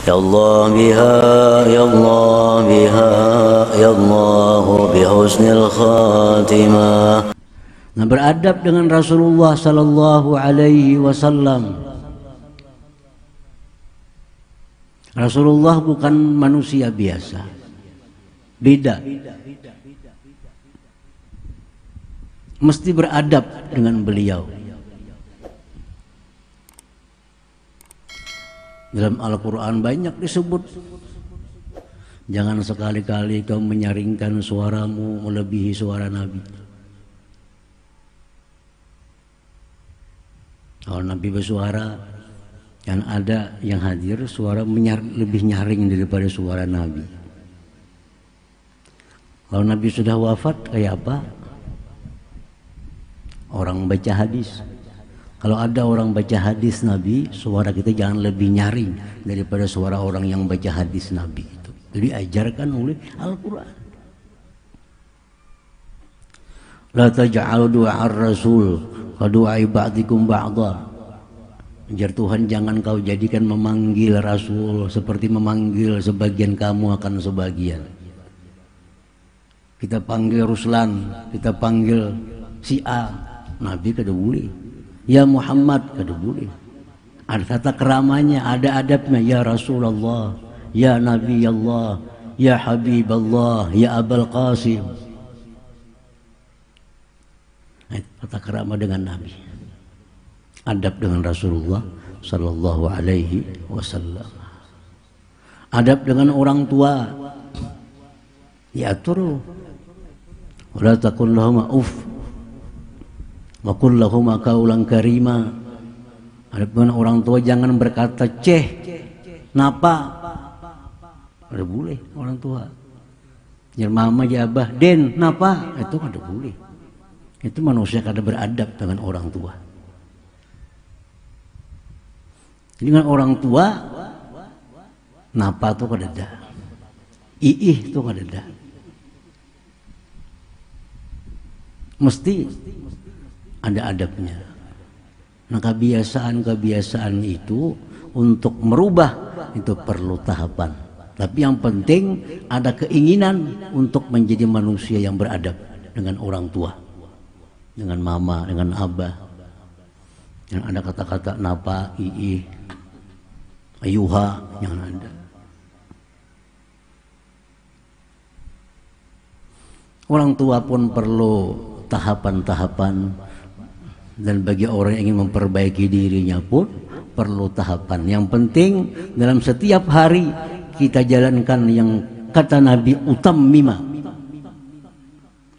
Ya Allah biha, ya Allah biha, ya Allah bihusnil khatimah. Nah, beradab dengan Rasulullah sallallahu alaihi wasallam. Rasulullah bukan manusia biasa. Beda. Mesti beradab dengan beliau. Dalam Al-Quran banyak disebut, jangan sekali-kali kau menyaringkan suaramu melebihi suara Nabi. Kalau Nabi bersuara, yang ada yang hadir suara lebih nyaring daripada suara Nabi. Kalau Nabi sudah wafat kayak apa? Orang baca hadis. Kalau ada orang baca hadis Nabi, suara kita jangan lebih nyaring daripada suara orang yang baca hadis Nabi itu. Jadi ajarkan oleh Al-Quran. La taj'alu du'a'ar rasul ka du'ai ba'dikum ba'dha. Ajar Tuhan, jangan kau jadikan memanggil Rasul seperti memanggil sebagian kamu akan sebagian. Kita panggil Ruslan, kita panggil si A, Nabi kada boleh. Ya Muhammad kada boleh. Ada tata keramanya, ada adabnya. Ya Rasulullah, ya Nabi Allah, ya Habib Allah, ya Abul Qasim. Tata kerama dengan Nabi. Adab dengan Rasulullah sallallahu alaihi wasallam. Adab dengan orang tua diatur. Wala taqul lahum uff wa qul lahum qawlan karima. Adab dengan orang tua, jangan berkata ceh, napa. Ada boleh orang tua. Jangan mama ya abah, den, napa. Itu kada boleh. Itu manusia kada beradab dengan orang tua. Dengan orang tua, napa tuh kada ada, iih tuh kada ada. Mesti ada adabnya. Nah, kebiasaan-kebiasaan itu untuk merubah itu perlu tahapan. Tapi yang penting ada keinginan untuk menjadi manusia yang beradab dengan orang tua, dengan mama, dengan abah. Yang ada kata-kata napa, iih, ayuha, yang ada. Orang tua pun perlu tahapan-tahapan, dan bagi orang yang ingin memperbaiki dirinya pun perlu tahapan. Yang penting dalam setiap hari kita jalankan yang kata Nabi utammima.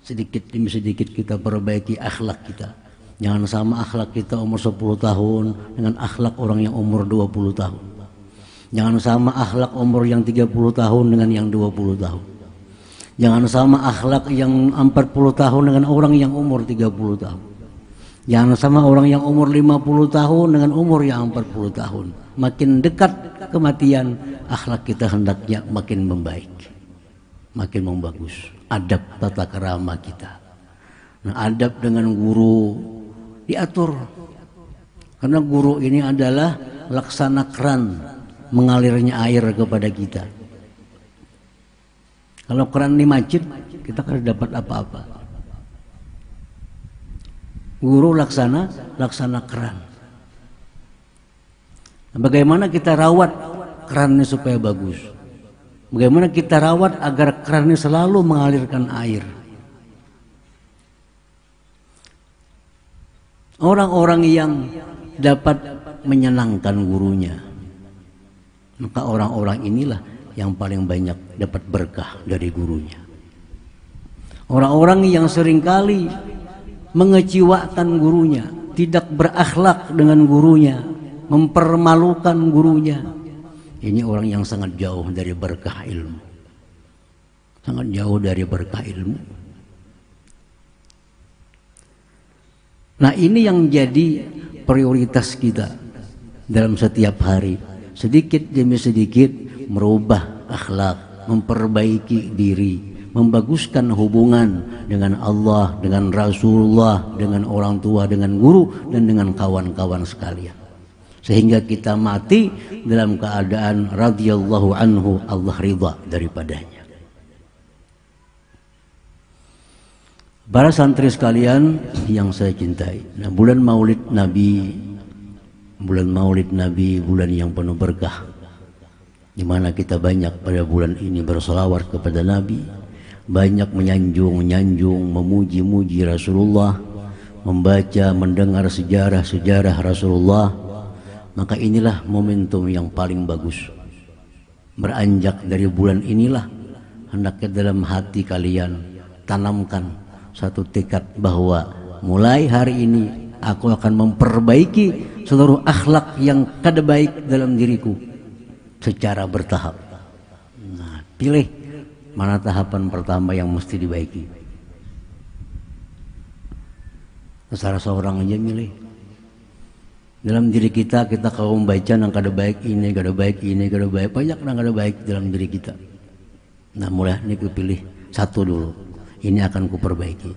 Sedikit demi sedikit kita perbaiki akhlak kita. Jangan sama akhlak kita umur 10 tahun dengan akhlak orang yang umur 20 tahun. Jangan sama akhlak umur yang 30 tahun dengan yang 20 tahun. Jangan sama akhlak yang 40 tahun dengan orang yang umur 30 tahun. Jangan sama orang yang umur 50 tahun dengan umur yang 40 tahun. Makin dekat kematian, akhlak kita hendaknya makin membaik, makin membagus. Adab tata kerama kita. Nah, adab dengan guru diatur. Karena guru ini adalah laksana keran mengalirnya air kepada kita. Kalau keran di masjid, kita kan dapat apa-apa. Guru laksana keran. Nah, bagaimana kita rawat kerannya supaya bagus? Bagaimana kita rawat agar kerannya selalu mengalirkan air? Orang-orang yang dapat menyenangkan gurunya, maka orang-orang inilah yang paling banyak dapat berkah dari gurunya. Orang-orang yang seringkali mengecewakan gurunya, tidak berakhlak dengan gurunya, mempermalukan gurunya, ini orang yang sangat jauh dari berkah ilmu. Sangat jauh dari berkah ilmu. Nah, ini yang jadi prioritas kita dalam setiap hari. Sedikit demi sedikit merubah akhlak, memperbaiki diri, membaguskan hubungan dengan Allah, dengan Rasulullah, dengan orang tua, dengan guru, dan dengan kawan-kawan sekalian. sehingga kita mati dalam keadaan radhiyallahu anhu, Allah ridha daripadanya. Para santri sekalian yang saya cintai, nah, bulan Maulid Nabi, bulan yang penuh berkah, di mana kita banyak pada bulan ini berselawat kepada Nabi, banyak menyanjung, memuji-muji Rasulullah, membaca, mendengar sejarah Rasulullah. Maka inilah momentum yang paling bagus. Beranjak dari bulan inilah, hendaknya dalam hati kalian tanamkan satu tekad bahwa mulai hari ini aku akan memperbaiki seluruh akhlak yang kada baik dalam diriku secara bertahap. Nah, pilih mana tahapan pertama yang mesti dibaiki. Salah seorang aja milih. Dalam diri kita kalau membaca yang kada baik ini, kada baik, banyak yang kada baik dalam diri kita. Nah, mulai ini kupilih satu dulu. Ini akan kuperbaiki.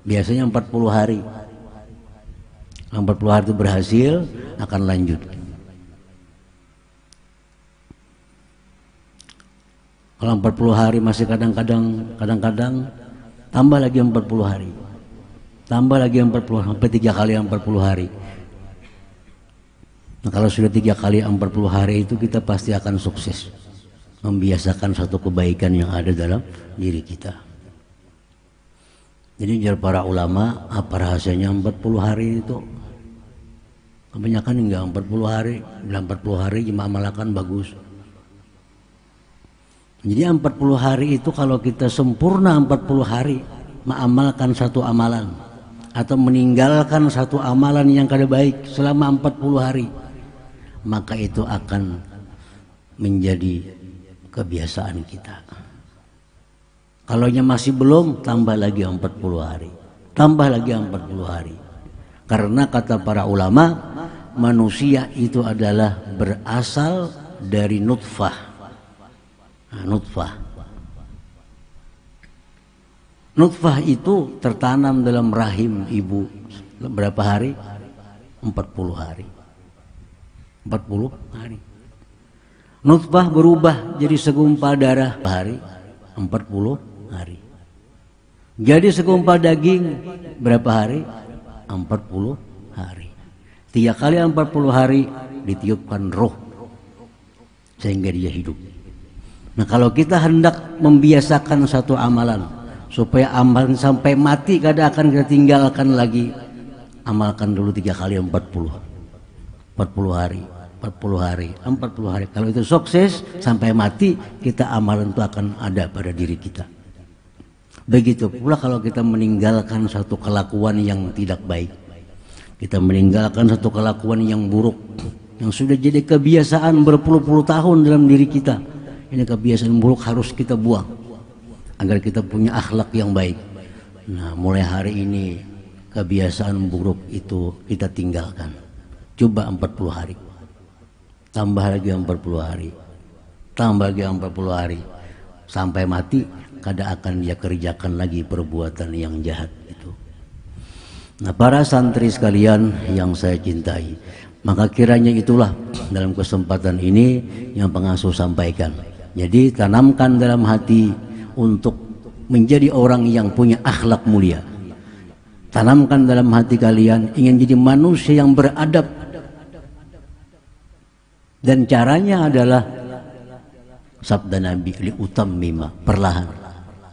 Biasanya 40 hari. 40 hari itu berhasil, akan lanjut. Kalau 40 hari masih kadang-kadang tambah lagi 40 hari. Tambah lagi 40 sampai 3 kali 40 hari. Nah, kalau sudah 3 kali 40 hari itu kita pasti akan sukses membiasakan satu kebaikan yang ada dalam diri kita. Jadi biar para ulama, apa rahasianya 40 hari itu? Kebanyakan enggak 40 hari, bilang 40 hari cuma amalkan bagus. Jadi 40 hari itu kalau kita sempurna 40 hari mengamalkan satu amalan atau meninggalkan satu amalan yang kada baik selama 40 hari, maka itu akan menjadi kebiasaan kita. Kalau masih belum, tambah lagi 40 hari. Tambah lagi 40 hari. Karena kata para ulama, manusia itu adalah berasal dari nutfah. Nah, nutfah itu tertanam dalam rahim ibu berapa hari? 40 hari. 40 hari. Nutfah berubah jadi segumpal darah hari 40 hari. Jadi segumpal daging berapa hari? 40 hari. 3 kali 40 hari ditiupkan roh sehingga dia hidup. Nah, kalau kita hendak membiasakan satu amalan supaya amalan sampai mati kada akan kita tinggalkan lagi, amalkan dulu 3 kali 40 hari. 40 hari. Kalau itu sukses sampai mati, kita amalan itu akan ada pada diri kita. Begitu pula kalau kita meninggalkan satu kelakuan yang tidak baik. Kita meninggalkan satu kelakuan yang buruk, yang sudah jadi kebiasaan berpuluh-puluh tahun dalam diri kita. Ini kebiasaan buruk harus kita buang agar kita punya akhlak yang baik. Nah, mulai hari ini kebiasaan buruk itu kita tinggalkan. Coba 40 hari. Tambah lagi 40 hari. Tambah lagi 40 hari. Sampai mati kada akan dia kerjakan lagi perbuatan yang jahat itu. Nah, para santri sekalian yang saya cintai, maka kiranya itulah dalam kesempatan ini yang pengasuh sampaikan. Jadi tanamkan dalam hati untuk menjadi orang yang punya akhlak mulia. Tanamkan dalam hati kalian ingin jadi manusia yang beradab. Dan caranya adalah sabda Nabi, liutammima, perlahan,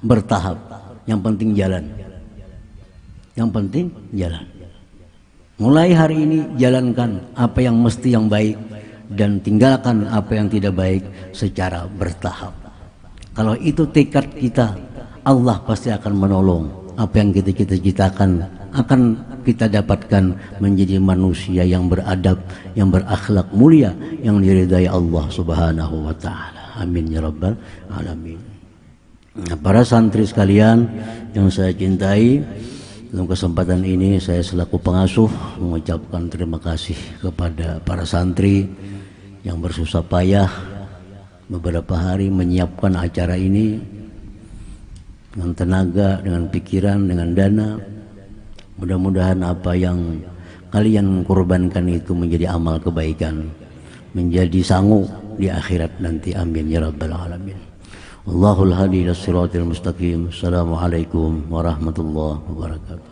bertahap. Yang penting jalan. Yang penting jalan. Mulai hari ini jalankan apa yang mesti yang baik dan tinggalkan apa yang tidak baik secara bertahap. Kalau itu tekad kita, Allah pasti akan menolong. Apa yang kita cita-citakan akan kita dapatkan menjadi manusia yang beradab, yang berakhlak mulia, yang diridai Allah Subhanahu wa taala. Amin ya rabbal alamin. Nah, para santri sekalian yang saya cintai, dalam kesempatan ini saya selaku pengasuh mengucapkan terima kasih kepada para santri yang bersusah payah beberapa hari menyiapkan acara ini dengan tenaga, dengan pikiran, dengan dana. Mudah-mudahan apa yang kalian mengkorbankan itu menjadi amal kebaikan, menjadi sangu di akhirat nanti. Amin ya rabbal alamin. Wallahul hadi ila siratil mustaqim. Assalamualaikum warahmatullahi wabarakatuh.